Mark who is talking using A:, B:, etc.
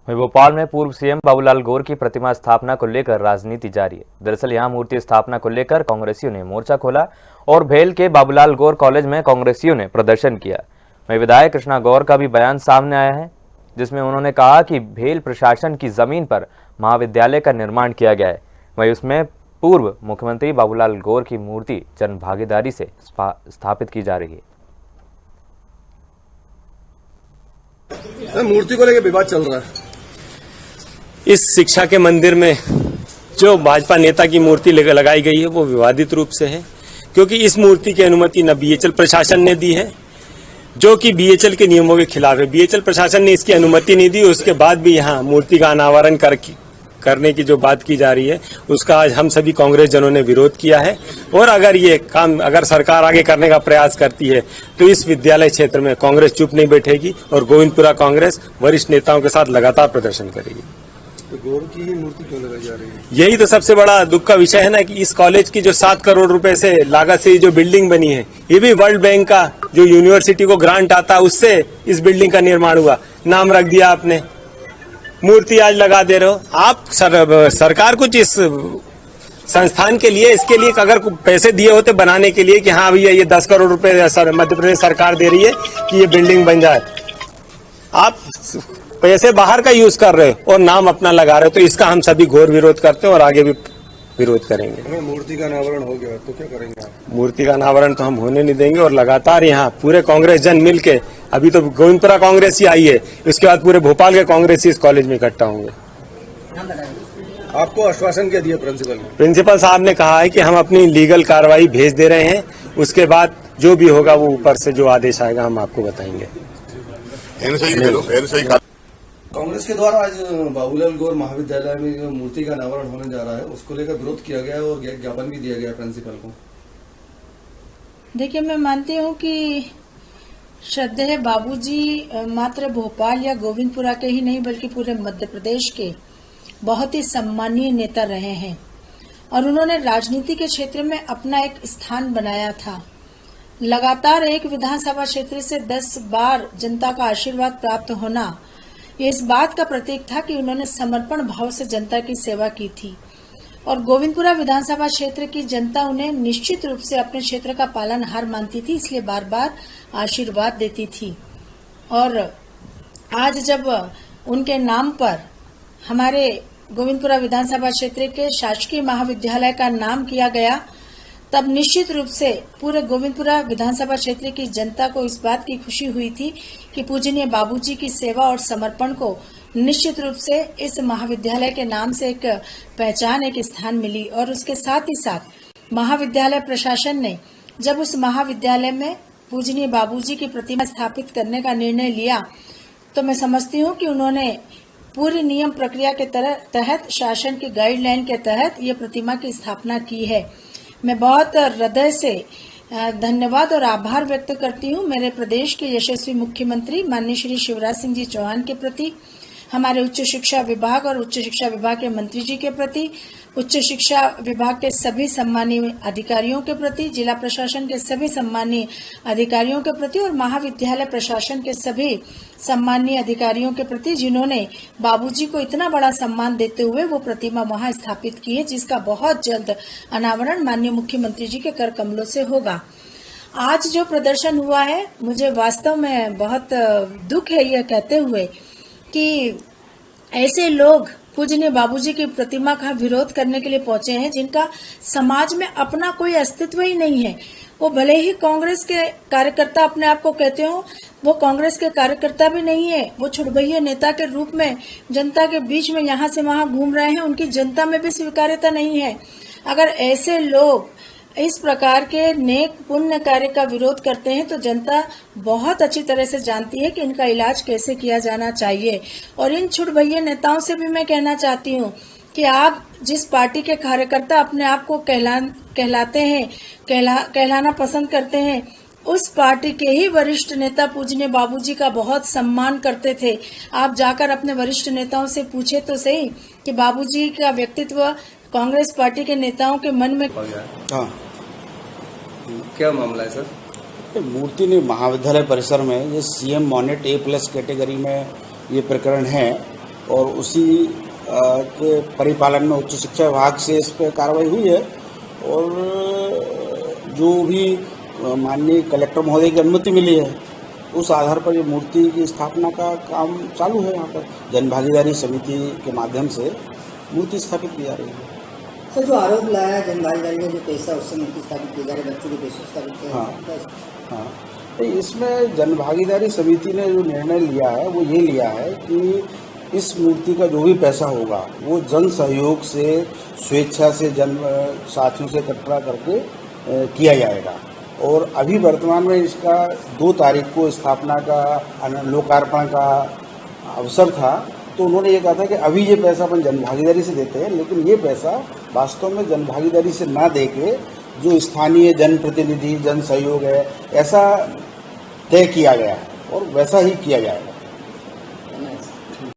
A: वहीं भोपाल में पूर्व सीएम बाबूलाल गौर की प्रतिमा स्थापना को लेकर राजनीति जारी है। दरअसल यहां मूर्ति स्थापना को लेकर कांग्रेसियों ने मोर्चा खोला और भेल के बाबूलाल गौर कॉलेज में कांग्रेसियों ने प्रदर्शन किया। वहीं विधायक कृष्णा गौर का भी बयान सामने आया है, जिसमें उन्होंने कहा कि भेल प्रशासन की जमीन पर महाविद्यालय का निर्माण किया गया है। वहीं उसमें पूर्व मुख्यमंत्री बाबूलाल गौर की मूर्ति जन भागीदारी से स्थापित की जा रही है।
B: मूर्ति को लेकर विवाद चल रहा है।
C: इस शिक्षा के मंदिर में जो भाजपा नेता की मूर्ति लगाई गई है वो विवादित रूप से है, क्योंकि इस मूर्ति की अनुमति न बीएचएल प्रशासन ने दी है, जो कि बीएचएल के नियमों के खिलाफ है। बीएचएल प्रशासन ने इसकी अनुमति नहीं दी, उसके बाद भी यहाँ मूर्ति का अनावरण करने की जो बात की जा रही है उसका आज हम सभी कांग्रेस जनों ने विरोध किया है। और अगर ये काम सरकार आगे करने का प्रयास करती है तो इस विद्यालय क्षेत्र में कांग्रेस चुप नहीं बैठेगी और गोविंदपुरा कांग्रेस वरिष्ठ नेताओं के साथ लगातार प्रदर्शन करेगी।
B: तो गौर की ही मूर्ति क्यों लगाई जा रही है?
C: यही तो सबसे बड़ा दुख का विषय है ना, कि इस कॉलेज की जो 7 करोड़ रुपए से लागत से जो बिल्डिंग बनी है, ये भी वर्ल्ड बैंक का जो यूनिवर्सिटी को ग्रांट आता है उससे इस बिल्डिंग का निर्माण हुआ। नाम रख दिया आपने, मूर्ति आज लगा दे रहे हो आप। सरकार कुछ इस संस्थान के लिए, इसके लिए अगर पैसे दिए होते बनाने के लिए कि हाँ भैया ये 10 करोड़ रुपए मध्य प्रदेश सरकार दे रही है कि ये बिल्डिंग बन जाए, आप पैसे बाहर का यूज कर रहे हो और नाम अपना लगा रहे हो, तो इसका हम सभी घोर विरोध करते हैं और आगे भी विरोध करेंगे।
B: अगर मूर्ति का अनावरण हो गया तो क्या करेंगे आप?
C: मूर्ति का अनावरण तो हम होने नहीं देंगे और लगातार यहाँ पूरे कांग्रेस जन मिलके, अभी तो गोविंदपुरा कांग्रेस ही आई है, उसके बाद पूरे भोपाल के कांग्रेस इस कॉलेज में इकट्ठा होंगे।
B: आपको आश्वासन क्या दिया प्रिंसिपल ने?
C: प्रिंसिपल साहब ने कहा है कि हम अपनी लीगल कार्रवाई भेज दे रहे हैं, उसके बाद जो भी होगा वो ऊपर से जो आदेश आएगा हम आपको बताएंगे।
B: कांग्रेस के द्वारा आज बाबूलाल गौर महाविद्यालय में जो मूर्ति का अनावरण होने जा रहा है उसको लेकर विरोध किया गया और ज्ञापन भी दिया गया प्रिंसिपल को।
D: देखिए, मैं मानती हूँ कि श्रद्धेय बाबूजी मात्र भोपाल या गोविंदपुरा के ही नहीं बल्कि पूरे मध्य प्रदेश के बहुत ही सम्मानीय नेता रहे हैं और उन्होंने राजनीति के क्षेत्र में अपना एक स्थान बनाया था। लगातार एक विधानसभा क्षेत्र से 10 बार जनता का आशीर्वाद प्राप्त होना ये इस बात का प्रतीक था कि उन्होंने समर्पण भाव से जनता की सेवा की थी और गोविंदपुरा विधानसभा क्षेत्र की जनता उन्हें निश्चित रूप से अपने क्षेत्र का पालनहार मानती थी, इसलिए बार बार आशीर्वाद देती थी। और आज जब उनके नाम पर हमारे गोविंदपुरा विधानसभा क्षेत्र के शासकीय महाविद्यालय का नाम किया गया, तब निश्चित रूप से पूरे गोविंदपुरा विधानसभा क्षेत्र की जनता को इस बात की खुशी हुई थी कि पूजनीय बाबूजी की सेवा और समर्पण को निश्चित रूप से इस महाविद्यालय के नाम से एक पहचान, एक स्थान मिली। और उसके साथ ही साथ महाविद्यालय प्रशासन ने जब उस महाविद्यालय में पूजनीय बाबूजी की प्रतिमा स्थापित करने का निर्णय लिया, तो मैं समझती हूँ कि उन्होंने पूरी नियम प्रक्रिया के तहत शासन की गाइडलाइन के तहत ये प्रतिमा की स्थापना की है। मैं बहुत हृदय से धन्यवाद और आभार व्यक्त करती हूँ मेरे प्रदेश के यशस्वी मुख्यमंत्री माननीय श्री शिवराज सिंह जी चौहान के प्रति, हमारे उच्च शिक्षा विभाग और उच्च शिक्षा विभाग के मंत्री जी के प्रति, उच्च शिक्षा विभाग के सभी सम्मानीय अधिकारियों के प्रति, जिला प्रशासन के सभी सम्मानीय अधिकारियों के प्रति और महाविद्यालय प्रशासन के सभी सम्मानीय अधिकारियों के प्रति, जिन्होंने बाबूजी को इतना बड़ा सम्मान देते हुए वो प्रतिमा वहां स्थापित की है, जिसका बहुत जल्द अनावरण माननीय मुख्यमंत्री जी के कर कमलों से होगा। आज जो प्रदर्शन हुआ है, मुझे वास्तव में बहुत दुख है यह कहते हुए कि ऐसे लोग पूजनीय बाबूजी की प्रतिमा का विरोध करने के लिए पहुंचे हैं जिनका समाज में अपना कोई अस्तित्व ही नहीं है। वो भले ही कांग्रेस के कार्यकर्ता अपने आप को कहते हो, वो कांग्रेस के कार्यकर्ता भी नहीं है, वो छुटभैया नेता के रूप में जनता के बीच में यहाँ से वहाँ घूम रहे हैं, उनकी जनता में भी स्वीकार्यता नहीं है। अगर ऐसे लोग इस प्रकार के नेक पुण्य कार्य का विरोध करते हैं तो जनता बहुत अच्छी तरह से जानती है कि इनका इलाज कैसे किया जाना चाहिए। और इन छुटभैया नेताओं से भी मैं कहना चाहती हूँ कि आप जिस पार्टी के कार्यकर्ता अपने आप को कहलाते हैं, कहलाना पसंद करते हैं, उस पार्टी के ही वरिष्ठ नेता पूजनीय बाबूजी का बहुत सम्मान करते थे। आप जाकर अपने वरिष्ठ नेताओं से पूछे तो सही कि बाबूजी का व्यक्तित्व कांग्रेस पार्टी के नेताओं के मन में।
B: हाँ, क्या मामला है सर?
E: मूर्ति ने महाविद्यालय परिसर में ये सीएम मॉनेट A+ कैटेगरी में ये प्रकरण है और उसी के परिपालन में उच्च शिक्षा विभाग से इस पर कार्रवाई हुई है और जो भी माननीय कलेक्टर महोदय की अनुमति मिली है उस आधार पर ये मूर्ति की स्थापना का काम चालू है। यहाँ पर जन भागीदारी समिति के माध्यम से मूर्ति स्थापित की जा रही है।
F: सर, जो आरोप लगाया जन भागीदारी का जो पैसा उससे मूर्ति स्थापित की जा रही है, बच्चों के पैसे स्थापित किया।
E: हाँ, तो इसमें जन भागीदारी समिति ने जो निर्णय लिया है वो ये लिया है कि इस मूर्ति का जो भी पैसा होगा वो जन सहयोग से, स्वेच्छा से, जन साथियों से इकट्ठा करके किया जाएगा। और अभी वर्तमान में इसका 2 तारीख को स्थापना का लोकार्पण का अवसर था, तो उन्होंने ये कहा था कि अभी ये पैसा अपन जन भागीदारी से देते हैं, लेकिन ये पैसा वास्तव में जन भागीदारी से ना दे के जो स्थानीय जनप्रतिनिधि, जन सहयोग है, ऐसा तय किया गया है और वैसा ही किया जाएगा।